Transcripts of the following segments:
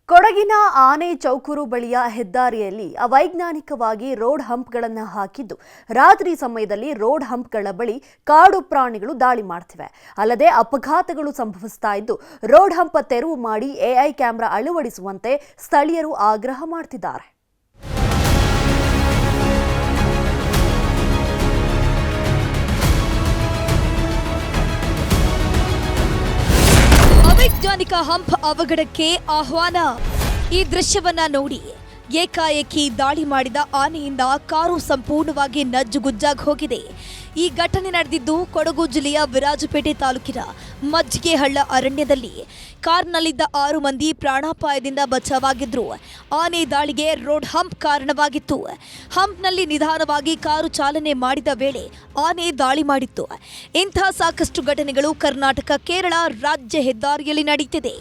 ಕೊಡಗಿನ ಆನೆ ಚೌಕೂರು ಬಳಿಯ ಹೆದ್ದಾರಿಯಲ್ಲಿ ಅವೈಜ್ಞಾನಿಕವಾಗಿ ರೋಡ್ ಹಂಪ್ಗಳನ್ನು ಹಾಕಿದ್ದು ರಾತ್ರಿ ಸಮಯದಲ್ಲಿ ರೋಡ್ ಹಂಪ್ಗಳ ಬಳಿ ಕಾಡು ಪ್ರಾಣಿಗಳು ದಾಳಿ ಮಾಡ್ತಿವೆ. ಅಲ್ಲದೆ ಅಪಘಾತಗಳು ಸಂಭವಿಸ್ತಾ ಇದ್ದು ರೋಡ್ ಹಂಪ್ ತೆರವು ಮಾಡಿ ಎಐ ಕ್ಯಾಮೆರಾ ಅಳವಡಿಸುವಂತೆ ಸ್ಥಳೀಯರು ಆಗ್ರಹ ಮಾಡ್ತಿದ್ದಾರೆ. ಅವೈಜ್ಞಾನಿಕ ಹಂಪ್ ಅವಘಡಕ್ಕೆ ಆಹ್ವಾನ. ಈ ದೃಶ್ಯವನ್ನ ನೋಡಿ ಏಕಾಏಕಿ ದಾಳಿ ಮಾಡಿದ ಆನೆಯಿಂದ ಕಾರು ಸಂಪೂರ್ಣವಾಗಿ ನಜ್ಜುಗುಜ್ಜಾಗಿ ಹೋಗಿದೆ. ಈ ಘಟನೆ ನಡೆದಿದ್ದು ಕೊಡಗು ಜಿಲ್ಲೆಯ ವಿರಾಜಪೇಟೆ ತಾಲೂಕಿನ ಮಜ್ಜಿಗೆಹಳ್ಳ ಅರಣ್ಯದಲ್ಲಿ. ಕಾರ್ನಲ್ಲಿದ್ದ 6 ಮಂದಿ ಪ್ರಾಣಾಪಾಯದಿಂದ ಬಚಾವಾಗಿದ್ರು. ಆನೆ ದಾಳಿಗೆ ರೋಡ್ ಹಂಪ್ ಕಾರಣವಾಗಿತ್ತು. ಹಂಪ್ನಲ್ಲಿ ನಿಧಾನವಾಗಿ ಕಾರು ಚಾಲನೆ ಮಾಡಿದ ವೇಳೆ ಆನೆ ದಾಳಿ ಮಾಡಿತ್ತು. ಇಂಥ ಸಾಕಷ್ಟು ಘಟನೆಗಳು ಕರ್ನಾಟಕ ಕೇರಳ ರಾಜ್ಯ ಹೆದ್ದಾರಿಯಲ್ಲಿ ನಡೆಯುತ್ತಿದೆ.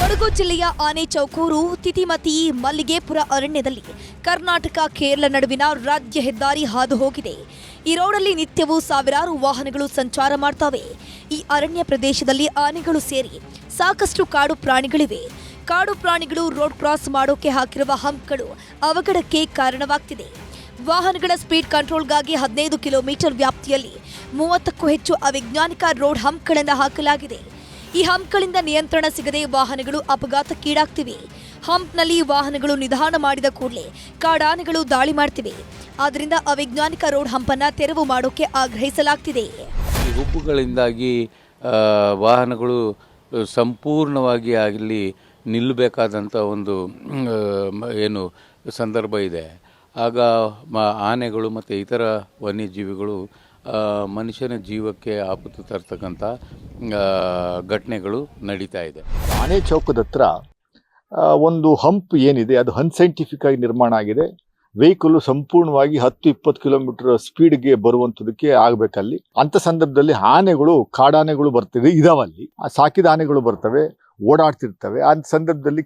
ಕೊಡಗು ಜಿಲ್ಲೆಯ ಆನೆ ಚೌಕೂರು ತಿತಿಮತಿ ಮಲ್ಲಿಗೆಪುರ ಅರಣ್ಯದಲ್ಲಿ ಕರ್ನಾಟಕ ಕೇರಳ ನಡುವಿನ ರಾಜ್ಯ ಹೆದ್ದಾರಿ ಹಾದು ಹೋಗಿದೆ. ಈ ರೋಡಲ್ಲಿ ನಿತ್ಯವೂ ಸಾವಿರಾರು ವಾಹನಗಳು ಸಂಚಾರ ಮಾಡ್ತವೆ. ಈ ಅರಣ್ಯ ಪ್ರದೇಶದಲ್ಲಿ ಆನೆಗಳು ಸೇರಿ ಸಾಕಷ್ಟು ಕಾಡು ಪ್ರಾಣಿಗಳಿವೆ. ಕಾಡು ಪ್ರಾಣಿಗಳು ರೋಡ್ ಕ್ರಾಸ್ ಮಾಡೋಕೆ ಹಾಕಿರುವ ಹಂಪ್ಗಳು ಅವಘಡಕ್ಕೆ ಕಾರಣವಾಗ್ತಿದೆ. ವಾಹನಗಳ ಸ್ಪೀಡ್ ಕಂಟ್ರೋಲ್ಗಾಗಿ 15 ಕಿಲೋಮೀಟರ್ ವ್ಯಾಪ್ತಿಯಲ್ಲಿ 30ಕ್ಕೂ ಹೆಚ್ಚು ಅವೈಜ್ಞಾನಿಕ ರೋಡ್ ಹಂಪ್ಗಳನ್ನು ಹಾಕಲಾಗಿದೆ. ಈ ಹಂಪ್ಗಳಿಂದ ನಿಯಂತ್ರಣ ಸಿಗದೆ ವಾಹನಗಳು ಅಪಘಾತಕ್ಕೀಡಾಗ್ತಿವೆ. ಹಂಪ್ನಲ್ಲಿ ವಾಹನಗಳು ನಿಧಾನ ಮಾಡಿದ ಕೂಡಲೇ ಕಾಡಾನೆಗಳು ದಾಳಿ ಮಾಡ್ತಿವೆ. ಆದ್ದರಿಂದ ಅವೈಜ್ಞಾನಿಕ ರೋಡ್ ಹಂಪನ್ನು ತೆರವು ಮಾಡೋಕೆ ಆಗ್ರಹಿಸಲಾಗ್ತಿದೆ. ಈ ಹುಬ್ಬುಗಳಿಂದಾಗಿ ವಾಹನಗಳು ಸಂಪೂರ್ಣವಾಗಿ ಅಲ್ಲಿ ನಿಲ್ಲಬೇಕಾದಂಥ ಒಂದು ಏನು ಸಂದರ್ಭ ಇದೆ. ಆಗ ಆನೆಗಳು ಮತ್ತು ಇತರ ವನ್ಯಜೀವಿಗಳು ಮನುಷ್ಯನ ಜೀವಕ್ಕೆ ಆಪತ್ತು ತರ್ತಕ್ಕಂಥ ಘಟನೆಗಳು ನಡೀತಾ ಇದೆ. ಆನೆ ಚೌಕದ ಹತ್ರ ಒಂದು ಹಂಪ್ ಏನಿದೆ ಅದು ಅನ್ಸೈಂಟಿಫಿಕ್ ಆಗಿ ನಿರ್ಮಾಣ ಆಗಿದೆ. ವೆಹಿಕಲ್ ಸಂಪೂರ್ಣವಾಗಿ 10-20 ಕಿಲೋಮೀಟರ್ ಸ್ಪೀಡ್ಗೆ ಬರುವಂಥದಕ್ಕೆ ಆಗಬೇಕಲ್ಲಿ. ಅಂಥ ಸಂದರ್ಭದಲ್ಲಿ ಆನೆಗಳು ಕಾಡಾನೆಗಳು ಬರ್ತವೆ, ಇದಾವಲ್ಲಿ ಸಾಕಿದ ಆನೆಗಳು ಬರ್ತವೆ, ಓಡಾಡ್ತಿರ್ತವೆ. ಆ ಸಂದರ್ಭದಲ್ಲಿ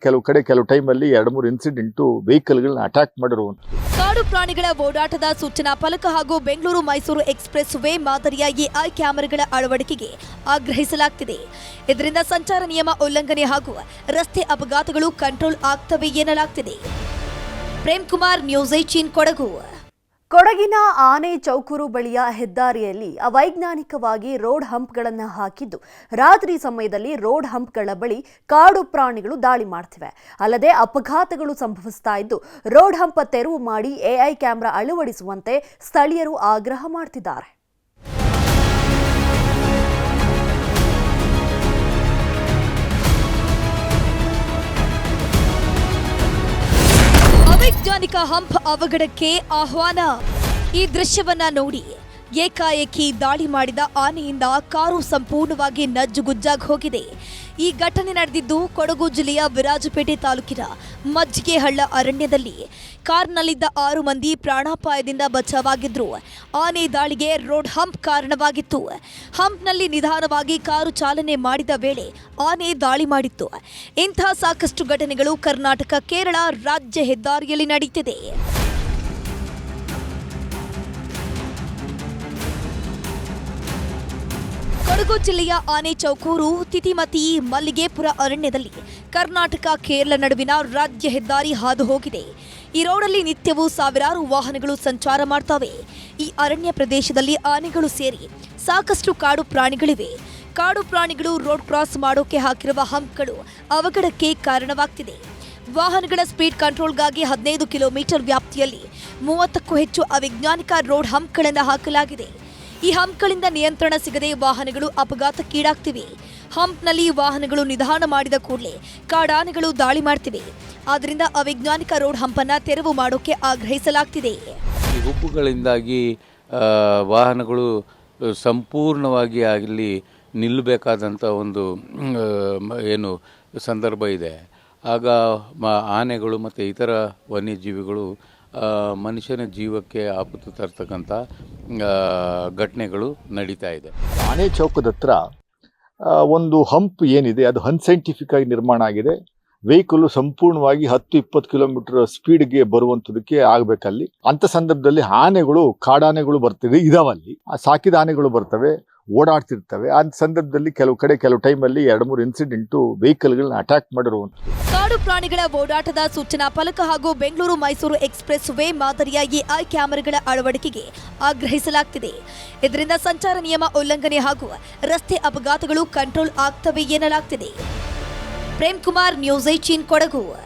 ಕೆಲವು ಟೈಮಲ್ಲಿ 2-3 ಇನ್ಸಿಡೆಂಟು ವೆಹಿಕಲ್ಗಳನ್ನ ಅಟ್ಯಾಕ್ ಮಾಡಿರುವಂಥದ್ದು. ಕಾಡು ಪ್ರಾಣಿಗಳ ಓಡಾಟದ ಸೂಚನಾ ಫಲಕ ಹಾಗೂ ಬೆಂಗಳೂರು ಮೈಸೂರು ಎಕ್ಸ್ಪ್ರೆಸ್ ವೇ ಮಾದರಿಯ ಎಐ ಕ್ಯಾಮೆರಾಗಳ ಅಳವಡಿಕೆಗೆ ಆಗ್ರಹಿಸಲಾಗ್ತಿದೆ. ಇದರಿಂದ ಸಂಚಾರ ನಿಯಮ ಉಲ್ಲಂಘನೆ ಹಾಗೂ ರಸ್ತೆ ಅಪಘಾತಗಳು ಕಂಟ್ರೋಲ್ ಆಗ್ತವೆ ಎನ್ನಲಾಗ್ತಿದೆ. ಪ್ರೇಮ್ ಕುಮಾರ್, ನ್ಯೂಸ್ 18 ಕೊಡಗು. ಕೊಡಗಿನ ಆನೆ ಚೌಕೂರು ಬಳಿಯ ಹೆದ್ದಾರಿಯಲ್ಲಿ ಅವೈಜ್ಞಾನಿಕವಾಗಿ ರೋಡ್ ಹಂಪ್ಗಳನ್ನು ಹಾಕಿದ್ದು ರಾತ್ರಿ ಸಮಯದಲ್ಲಿ ರೋಡ್ ಹಂಪ್ಗಳ ಬಳಿ ಕಾಡು ಪ್ರಾಣಿಗಳು ದಾಳಿ ಮಾಡ್ತಿವೆ. ಅಲ್ಲದೆ ಅಪಘಾತಗಳು ಸಂಭವಿಸ್ತಾ ಇದ್ದು ರೋಡ್ ಹಂಪ್ ತೆರವು ಮಾಡಿ ಎಐ ಕ್ಯಾಮೆರಾ ಅಳವಡಿಸುವಂತೆ ಸ್ಥಳೀಯರು ಆಗ್ರಹ ಮಾಡ್ತಿದ್ದಾರೆ. ಅವೈಜ್ಞಾನಿಕ ಹಂಪ್ ಅವಘಡಕ್ಕೆ ಆಹ್ವಾನ. ಈ ದೃಶ್ಯವನ್ನ ನೋಡಿ ಏಕಾಏಕಿ ದಾಳಿ ಮಾಡಿದ ಆನೆಯಿಂದ ಕಾರು ಸಂಪೂರ್ಣವಾಗಿ ನಜ್ಜುಗುಜ್ಜಾಗಿ ಹೋಗಿದೆ. ಈ ಘಟನೆ ನಡೆದಿದ್ದು ಕೊಡಗು ಜಿಲ್ಲೆಯ ವಿರಾಜಪೇಟೆ ತಾಲೂಕಿನ ಮಜ್ಜಿಗೆಹಳ್ಳ ಅರಣ್ಯದಲ್ಲಿ. ಕಾರ್ನಲ್ಲಿದ್ದ 6 ಮಂದಿ ಪ್ರಾಣಾಪಾಯದಿಂದ ಬಚಾವಾಗಿದ್ರು. ಆನೆ ದಾಳಿಗೆ ರೋಡ್ ಹಂಪ್ ಕಾರಣವಾಗಿತ್ತು. ಹಂಪ್ನಲ್ಲಿ ನಿಧಾನವಾಗಿ ಕಾರು ಚಾಲನೆ ಮಾಡಿದ ವೇಳೆ ಆನೆ ದಾಳಿ ಮಾಡಿತ್ತು. ಇಂಥ ಸಾಕಷ್ಟು ಘಟನೆಗಳು ಕರ್ನಾಟಕ ಕೇರಳ ರಾಜ್ಯ ಹೆದ್ದಾರಿಯಲ್ಲಿ ನಡೆಯುತ್ತಿದೆ. ಕೊಡಗು ಜಿಲ್ಲೆಯ ಆನೆ ಚೌಕೂರು ತಿತಿಮತಿ ಮಲ್ಲಿಗೆಪುರ ಅರಣ್ಯದಲ್ಲಿ ಕರ್ನಾಟಕ ಕೇರಳ ನಡುವಿನ ರಾಜ್ಯ ಹೆದ್ದಾರಿ ಹಾದು ಹೋಗಿದೆ. ಈ ರೋಡಲ್ಲಿ ನಿತ್ಯವೂ ಸಾವಿರಾರು ವಾಹನಗಳು ಸಂಚಾರ ಮಾಡ್ತವೆ. ಈ ಅರಣ್ಯ ಪ್ರದೇಶದಲ್ಲಿ ಆನೆಗಳು ಸೇರಿ ಸಾಕಷ್ಟು ಕಾಡು ಪ್ರಾಣಿಗಳಿವೆ. ಕಾಡು ಪ್ರಾಣಿಗಳು ರೋಡ್ ಕ್ರಾಸ್ ಮಾಡೋಕೆ ಹಾಕಿರುವ ಹಂಪ್ಗಳು ಅವಘಡಕ್ಕೆ ಕಾರಣವಾಗ್ತಿದೆ. ವಾಹನಗಳ ಸ್ಪೀಡ್ ಕಂಟ್ರೋಲ್ಗಾಗಿ 15 ಕಿಲೋಮೀಟರ್ ವ್ಯಾಪ್ತಿಯಲ್ಲಿ 30ಕ್ಕೂ ಹೆಚ್ಚು ಅವೈಜ್ಞಾನಿಕ ರೋಡ್ ಹಂಪ್ಗಳನ್ನು ಹಾಕಲಾಗಿದೆ. ಈ ಹಂಪ್ಗಳಿಂದ ನಿಯಂತ್ರಣ ಸಿಗದೆ ವಾಹನಗಳು ಅಪಘಾತಕ್ಕೀಡಾಗ್ತಿವೆ. ಹಂಪ್ನಲ್ಲಿ ವಾಹನಗಳು ನಿಧಾನ ಮಾಡಿದ ಕೂಡಲೇ ಕಾಡಾನೆಗಳು ದಾಳಿ ಮಾಡ್ತಿವೆ. ಆದ್ದರಿಂದ ಅವೈಜ್ಞಾನಿಕ ರೋಡ್ ಹಂಪನ್ನು ತೆರವು ಮಾಡೋಕೆ ಆಗ್ರಹಿಸಲಾಗ್ತಿದೆ. ಈ ಹುಬ್ಬುಗಳಿಂದಾಗಿ ವಾಹನಗಳು ಸಂಪೂರ್ಣವಾಗಿ ಅಲ್ಲಿ ನಿಲ್ಲಬೇಕಾದಂಥ ಒಂದು ಏನು ಸಂದರ್ಭ ಇದೆ. ಆಗ ಆನೆಗಳು ಮತ್ತು ಇತರ ವನ್ಯಜೀವಿಗಳು ಮನುಷ್ಯನ ಜೀವಕ್ಕೆ ಆಪತ್ತು ತರ್ತಕ್ಕಂಥ ಘಟನೆಗಳು ನಡೀತಾ ಇದೆ. ಆನೆ ಚೌಕದ ಹತ್ರ ಒಂದು ಹಂಪ್ ಏನಿದೆ ಅದು ಅನ್ಸೈಂಟಿಫಿಕ್ ಆಗಿ ನಿರ್ಮಾಣ ಆಗಿದೆ. ವೆಹಿಕಲ್ ಸಂಪೂರ್ಣವಾಗಿ 10-20 ಕಿಲೋಮೀಟರ್ ಸ್ಪೀಡ್ಗೆ ಬರುವಂಥದಕ್ಕೆ ಆಗಬೇಕಲ್ಲಿ. ಅಂಥ ಸಂದರ್ಭದಲ್ಲಿ ಆನೆಗಳು ಕಾಡಾನೆಗಳು ಬರ್ತವೆ, ಇದಾವಲ್ಲಿ ಸಾಕಿದ ಆನೆಗಳು ಬರ್ತವೆ, ಓಡಾಡ್ತಿರ್ತವೆ. ಆ ಸಂದರ್ಭದಲ್ಲಿ ಕೆಲವು ಟೈಮಲ್ಲಿ 2-3 ಇನ್ಸಿಡೆಂಟು ವೆಹಿಕಲ್ಗಳನ್ನ ಅಟ್ಯಾಕ್ ಮಾಡಿರುವಂಥದ್ದು. ಕಾಡು ಪ್ರಾಣಿಗಳ ಓಡಾಟದ ಸೂಚನಾ ಫಲಕ ಹಾಗೂ ಬೆಂಗಳೂರು ಮೈಸೂರು ಎಕ್ಸ್‌ಪ್ರೆಸ್ ವೇ ಮಾದರಿಯ ಎಐ ಕ್ಯಾಮೆರಾಗಳ ಅಳವಡಿಕೆಗೆ ಆಗ್ರಹಿಸಲಾಗ್ತಿದೆ. ಇದರಿಂದ ಸಂಚಾರ ನಿಯಮ ಉಲ್ಲಂಘನೆ ಹಾಗೂ ರಸ್ತೆ ಅಪಘಾತಗಳು ಕಂಟ್ರೋಲ್ ಆಗ್ತವೆ ಎನ್ನಲಾಗ್ತಿದೆ. ಪ್ರೇಮ್ ಕುಮಾರ್, ನ್ಯೂಸ್ 18 ಕೊಡಗು.